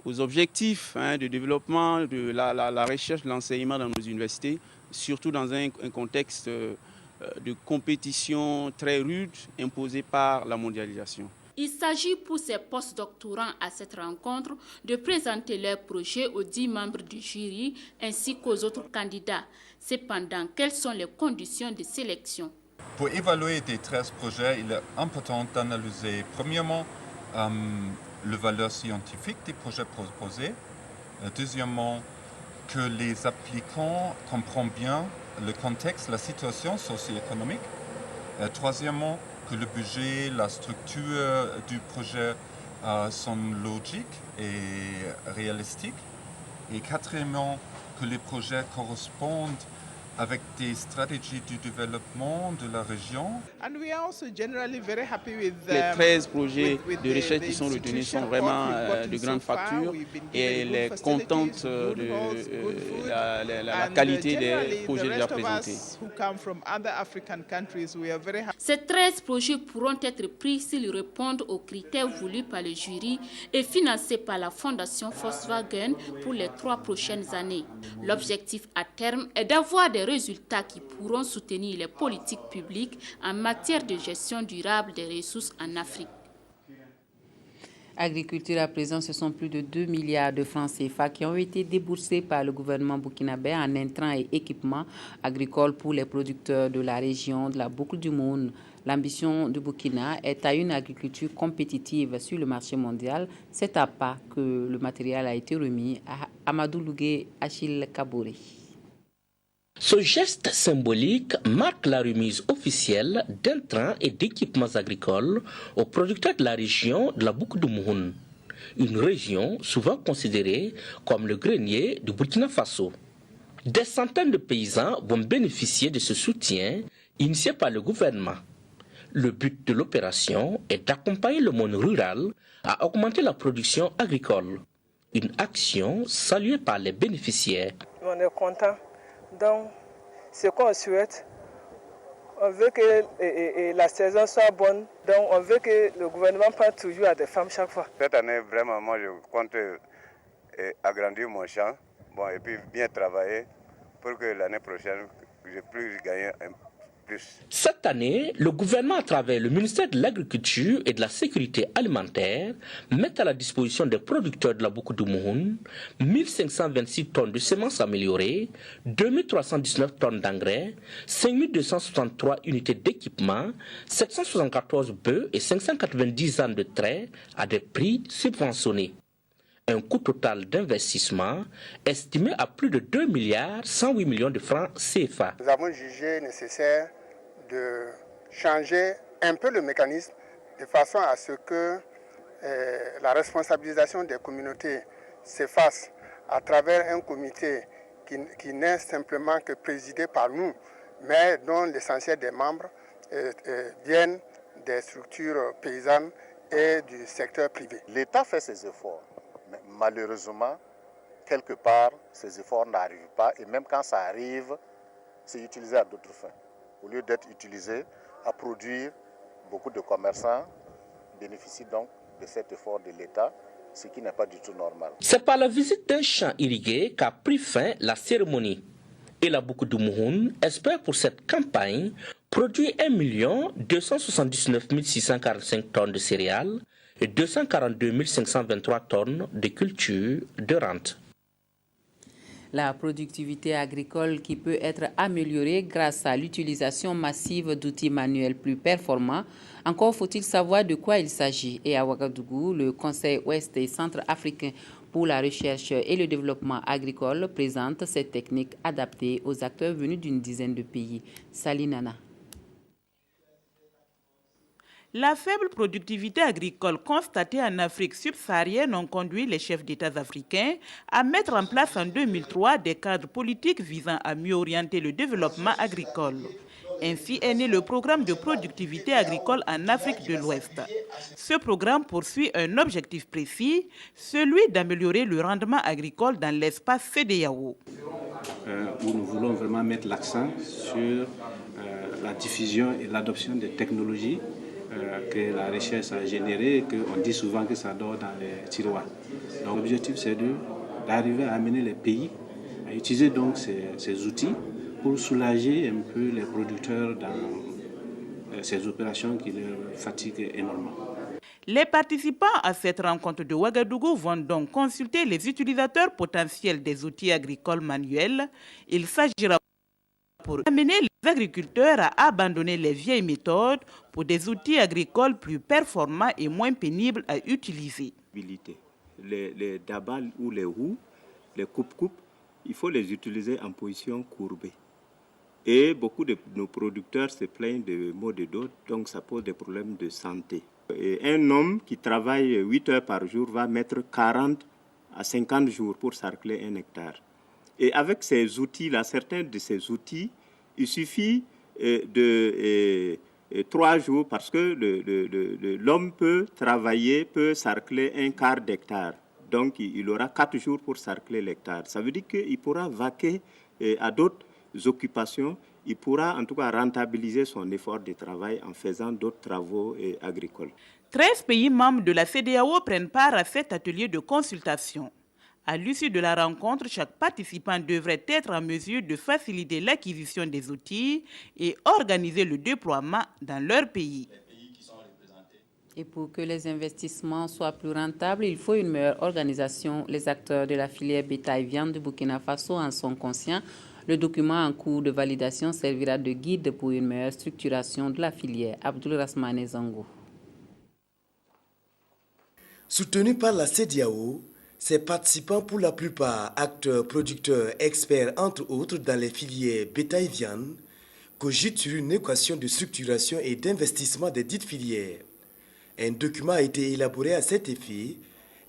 aux objectifs de développement de la recherche, de l'enseignement dans nos universités, surtout dans un contexte de compétition très rude imposée par la mondialisation. Il s'agit pour ces postdoctorants à cette rencontre de présenter leurs projets aux 10 membres du jury ainsi qu'aux autres candidats. Cependant, quelles sont les conditions de sélection? Pour évaluer des 13 projets, il est important d'analyser premièrement la valeur scientifique des projets proposés. Deuxièmement, que les applicants comprennent bien le contexte, la situation socio-économique. Troisièmement, que le budget, la structure du projet sont logiques et réalistiques. Et quatrièmement, que les projets correspondent avec des stratégies du développement de la région. Les 13 projets de recherche qui sont retenus sont vraiment de grande facture et elle est contente de la qualité des projets déjà présentés. Ces 13 projets pourront être pris s'ils répondent aux critères voulus par le jury et financés par la fondation Volkswagen pour les 3 prochaines années. L'objectif à terme est d'avoir des résultats qui pourront soutenir les politiques publiques en matière de gestion durable des ressources en Afrique. Agriculture à présent, ce sont plus de 2 milliards de francs CFA qui ont été déboursés par le gouvernement burkinabé en intrants et équipements agricoles pour les producteurs de la région de la boucle du Moun. L'ambition du Burkina est à une agriculture compétitive sur le marché mondial. C'est à pas que le matériel a été remis à Amadou Lougué Achille Kabouré. Ce geste symbolique marque la remise officielle d'intrants et d'équipements agricoles aux producteurs de la région de la boucle du Moun, une région souvent considérée comme le grenier du Burkina Faso. Des centaines de paysans vont bénéficier de ce soutien initié par le gouvernement. Le but de l'opération est d'accompagner le monde rural à augmenter la production agricole, une action saluée par les bénéficiaires. On est content. Donc, ce qu'on souhaite, on veut que la saison soit bonne. Donc, on veut que le gouvernement pense toujours à des femmes chaque fois. Cette année, vraiment, moi, je compte agrandir mon champ et puis bien travailler pour que l'année prochaine, je puisse gagner plus. Cette année, le gouvernement, à travers le ministère de l'Agriculture et de la Sécurité alimentaire, met à la disposition des producteurs de la Boukou du Mouhoun 1526 tonnes de semences améliorées, 2319 tonnes d'engrais, 5263 unités d'équipement, 774 bœufs et 590 ânes de trait à des prix subventionnés. Un coût total d'investissement estimé à plus de 2 milliards 108 millions de francs CFA. Nous avons jugé nécessaire de changer un peu le mécanisme de façon à ce que la responsabilisation des communautés se fasse à travers un comité qui n'est simplement que présidé par nous, mais dont l'essentiel des membres viennent des structures paysannes et du secteur privé. L'État fait ses efforts. Mais malheureusement, quelque part, ces efforts n'arrivent pas. Et même quand ça arrive, c'est utilisé à d'autres fins. Au lieu d'être utilisé à produire, beaucoup de commerçants bénéficient donc de cet effort de l'État, ce qui n'est pas du tout normal. C'est par la visite d'un champ irrigué qu'a pris fin la cérémonie. Et la Boukou du Mouhoun espère pour cette campagne produire 1 279 645 tonnes de céréales et 242 523 tonnes de cultures de rente. La productivité agricole qui peut être améliorée grâce à l'utilisation massive d'outils manuels plus performants. Encore faut-il savoir de quoi il s'agit. Et à Ouagadougou, le Conseil ouest et centre-africain pour la recherche et le développement agricole présente ces techniques adaptées aux acteurs venus d'une dizaine de pays. Salinana. La faible productivité agricole constatée en Afrique subsaharienne ont conduit les chefs d'État africains à mettre en place en 2003 des cadres politiques visant à mieux orienter le développement agricole. Ainsi est né le programme de productivité agricole en Afrique de l'Ouest. Ce programme poursuit un objectif précis, celui d'améliorer le rendement agricole dans l'espace CEDEAO. Où nous voulons vraiment mettre l'accent sur la diffusion et l'adoption des technologies que la recherche a généré, qu'on dit souvent que ça dort dans les tiroirs. Donc l'objectif c'est d'arriver à amener les pays à utiliser donc ces outils pour soulager un peu les producteurs dans ces opérations qui leur fatiguent énormément. Les participants à cette rencontre de Ouagadougou vont donc consulter les utilisateurs potentiels des outils agricoles manuels. Il s'agira pour amener les agriculteurs à abandonner les vieilles méthodes pour des outils agricoles plus performants et moins pénibles à utiliser. Les dabals ou les roues, les coupe-coupe, il faut les utiliser en position courbée. Et beaucoup de nos producteurs se plaignent de maux de dos, donc ça pose des problèmes de santé. Et un homme qui travaille 8 heures par jour va mettre 40 à 50 jours pour sarcler un hectare. Et avec ces outils-là, certains de ces outils, il suffit de 3 jours parce que l'homme peut travailler, peut sarcler un quart d'hectare. Donc il aura 4 jours pour sarcler l'hectare. Ça veut dire qu'il pourra vaquer à d'autres occupations. Il pourra en tout cas rentabiliser son effort de travail en faisant d'autres travaux agricoles. 13 pays membres de la CEDEAO prennent part à cet atelier de consultation. À l'issue de la rencontre, chaque participant devrait être en mesure de faciliter l'acquisition des outils et organiser le déploiement dans leur pays. Et pour que les investissements soient plus rentables, il faut une meilleure organisation. Les acteurs de la filière bétail-viande du Burkina Faso en sont conscients. Le document en cours de validation servira de guide pour une meilleure structuration de la filière. Abdoul Rasmane Zango. Soutenu par la CEDEAO, ces participants, pour la plupart acteurs, producteurs, experts, entre autres, dans les filières bétail-viande, cogitent sur une équation de structuration et d'investissement des dites filières. Un document a été élaboré à cet effet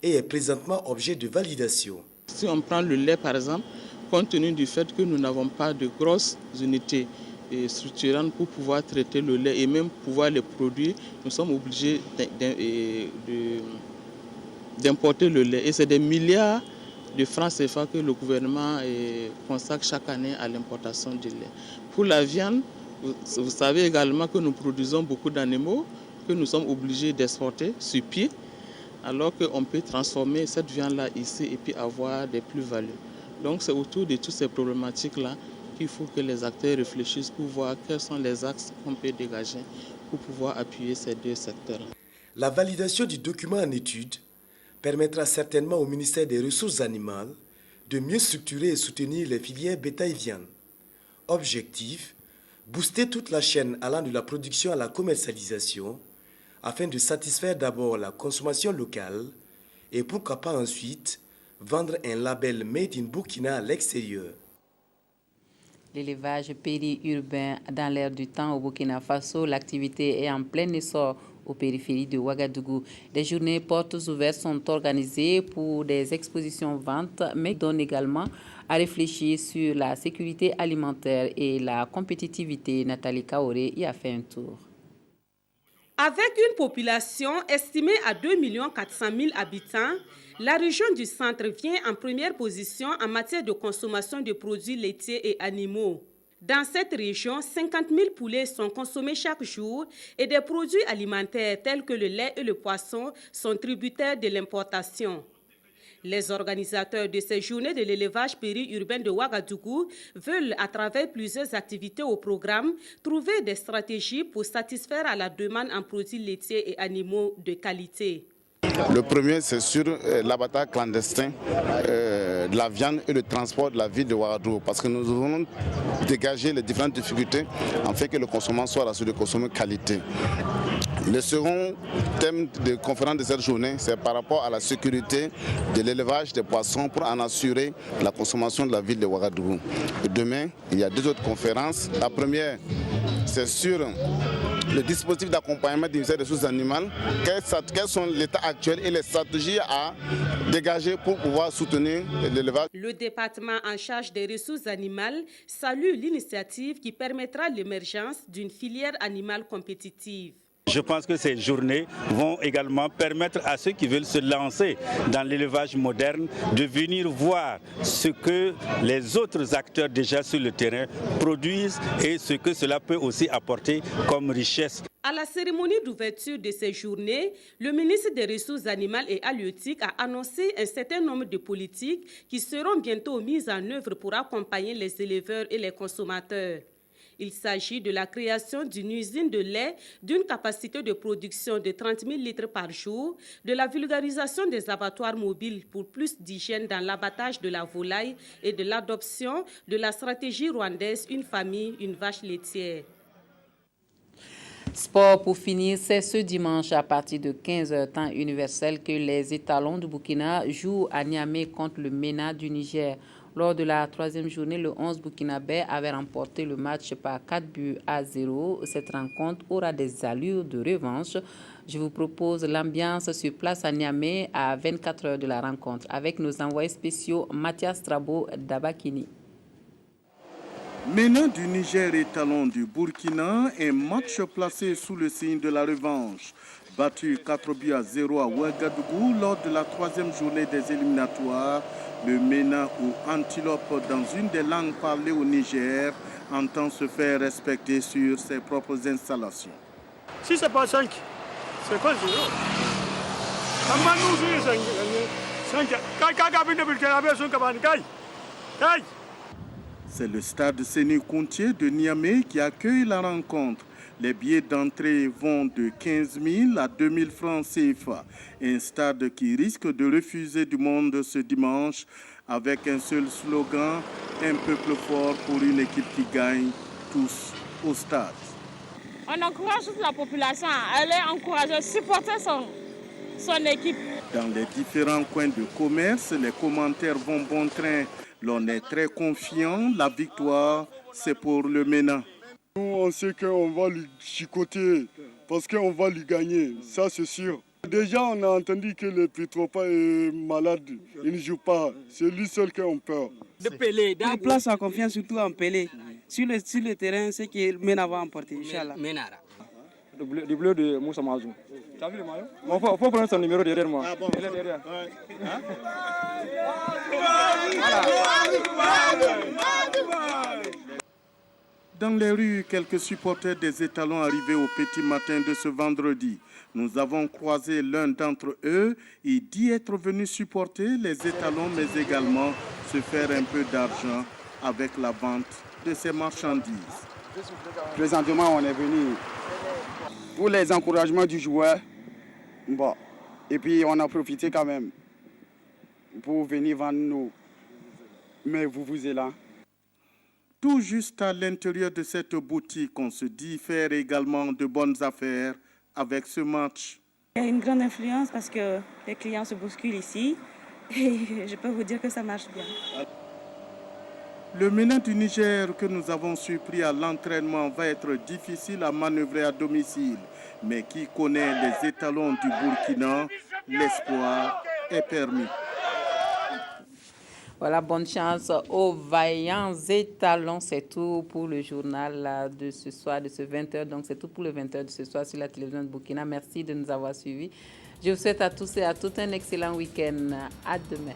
et est présentement objet de validation. Si on prend le lait, par exemple, compte tenu du fait que nous n'avons pas de grosses unités structurantes pour pouvoir traiter le lait et même pouvoir les produire, nous sommes obligés d'importer le lait. Et c'est des milliards de francs CFA que le gouvernement consacre chaque année à l'importation du lait. Pour la viande, vous savez également que nous produisons beaucoup d'animaux que nous sommes obligés d'exporter sur pied, alors qu'on peut transformer cette viande-là ici et puis avoir des plus-values. Donc c'est autour de toutes ces problématiques-là il faut que les acteurs réfléchissent pour voir quels sont les axes qu'on peut dégager pour pouvoir appuyer ces deux secteurs. La validation du document en étude permettra certainement au ministère des Ressources animales de mieux structurer et soutenir les filières bétail-viande. Objectif, booster toute la chaîne allant de la production à la commercialisation afin de satisfaire d'abord la consommation locale et pourquoi pas ensuite vendre un label Made in Burkina à l'extérieur. L'élevage périurbain dans l'air du temps au Burkina Faso, l'activité est en plein essor aux périphéries de Ouagadougou. Des journées portes ouvertes sont organisées pour des expositions ventes, mais donnent également à réfléchir sur la sécurité alimentaire et la compétitivité. Nathalie Kaoré y a fait un tour. Avec une population estimée à 2 400 000 habitants, la région du centre vient en première position en matière de consommation de produits laitiers et animaux. Dans cette région, 50 000 poulets sont consommés chaque jour et des produits alimentaires tels que le lait et le poisson sont tributaires de l'importation. Les organisateurs de ces journées de l'élevage périurbain de Ouagadougou veulent, à travers plusieurs activités au programme, trouver des stratégies pour satisfaire à la demande en produits laitiers et animaux de qualité. Le premier, c'est sur l'abattage clandestin de la viande et le transport de la ville de Ouagadougou, parce que nous voulons dégager les différentes difficultés afin que le consommant soit rassuré de consommer qualité. Le second thème de conférence de cette journée, c'est par rapport à la sécurité de l'élevage des poissons pour en assurer la consommation de la ville de Ouagadougou. Demain, il y a deux autres conférences. La première, c'est sur le dispositif d'accompagnement du ministère des Ressources animales. Quels sont l'état actuel et les stratégies à dégager pour pouvoir soutenir l'élevage. Le département en charge des ressources animales salue l'initiative qui permettra l'émergence d'une filière animale compétitive. Je pense que ces journées vont également permettre à ceux qui veulent se lancer dans l'élevage moderne de venir voir ce que les autres acteurs déjà sur le terrain produisent et ce que cela peut aussi apporter comme richesse. À la cérémonie d'ouverture de ces journées, le ministre des Ressources animales et halieutiques a annoncé un certain nombre de politiques qui seront bientôt mises en œuvre pour accompagner les éleveurs et les consommateurs. Il s'agit de la création d'une usine de lait d'une capacité de production de 30 000 litres par jour, de la vulgarisation des abattoirs mobiles pour plus d'hygiène dans l'abattage de la volaille et de l'adoption de la stratégie rwandaise « Une famille, une vache laitière ». Sport pour finir, c'est ce dimanche à partir de 15h temps universel que les étalons du Burkina jouent à Niamey contre le MENA du Niger. Lors de la troisième journée, le 11 burkinabé avait remporté le match par 4-0. Cette rencontre aura des allures de revanche. Je vous propose l'ambiance sur place à Niamey à 24 heures de la rencontre avec nos envoyés spéciaux Mathias Trabo d'Abakini. MENA du Niger et talon du Burkina, un match placé sous le signe de la revanche. Battu 4-0 à Ouagadougou lors de la troisième journée des éliminatoires, le MENA ou Antilope dans une des langues parlées au Niger entend se faire respecter sur ses propres installations. Si c'est pas 5, c'est quoi 0? C'est le stade Séné-Countier de Niamey qui accueille la rencontre. Les billets d'entrée vont de 15 000 à 2 000 francs CFA. Un stade qui risque de refuser du monde ce dimanche avec un seul slogan, un peuple fort pour une équipe qui gagne, tous au stade. On encourage toute la population à aller encourager, supporter son équipe. Dans les différents coins de commerce, les commentaires vont bon train. L'on est très confiant, la victoire, c'est pour le MENA. Nous, on sait qu'on va lui chicoter parce qu'on va lui gagner, ça c'est sûr. Déjà, on a entendu que le Petropa est malade, il ne joue pas, c'est lui seul qui a peur. On place sa confiance surtout en Pelé. Sur le terrain, c'est que MENA va emporter, Inch'Allah. Du bleu de Moussa Mazou. Tu as vu le maillot? Il faut prendre son numéro derrière moi. Ah bon, il est derrière. Ouais. Hein? Dans les rues, quelques supporters des étalons arrivés au petit matin de ce vendredi. Nous avons croisé l'un d'entre eux. Il dit être venu supporter les étalons, mais également se faire un peu d'argent avec la vente de ces marchandises. Présentement, on est venu pour les encouragements du joueur. Bon. Et puis, on a profité quand même pour venir vendre nos... Mais vous êtes là. Tout juste à l'intérieur de cette boutique, on se dit faire également de bonnes affaires avec ce match. Il y a une grande influence parce que les clients se bousculent ici et je peux vous dire que ça marche bien. Le MENA du Niger que nous avons surpris à l'entraînement va être difficile à manœuvrer à domicile. Mais qui connaît les étalons du Burkina, l'espoir est permis. Voilà, bonne chance aux vaillants étalons. C'est tout pour le journal de ce soir, de ce 20h. Donc, c'est tout pour le 20h de ce soir sur la télévision de Burkina. Merci de nous avoir suivis. Je vous souhaite à tous et à toutes un excellent week-end. À demain.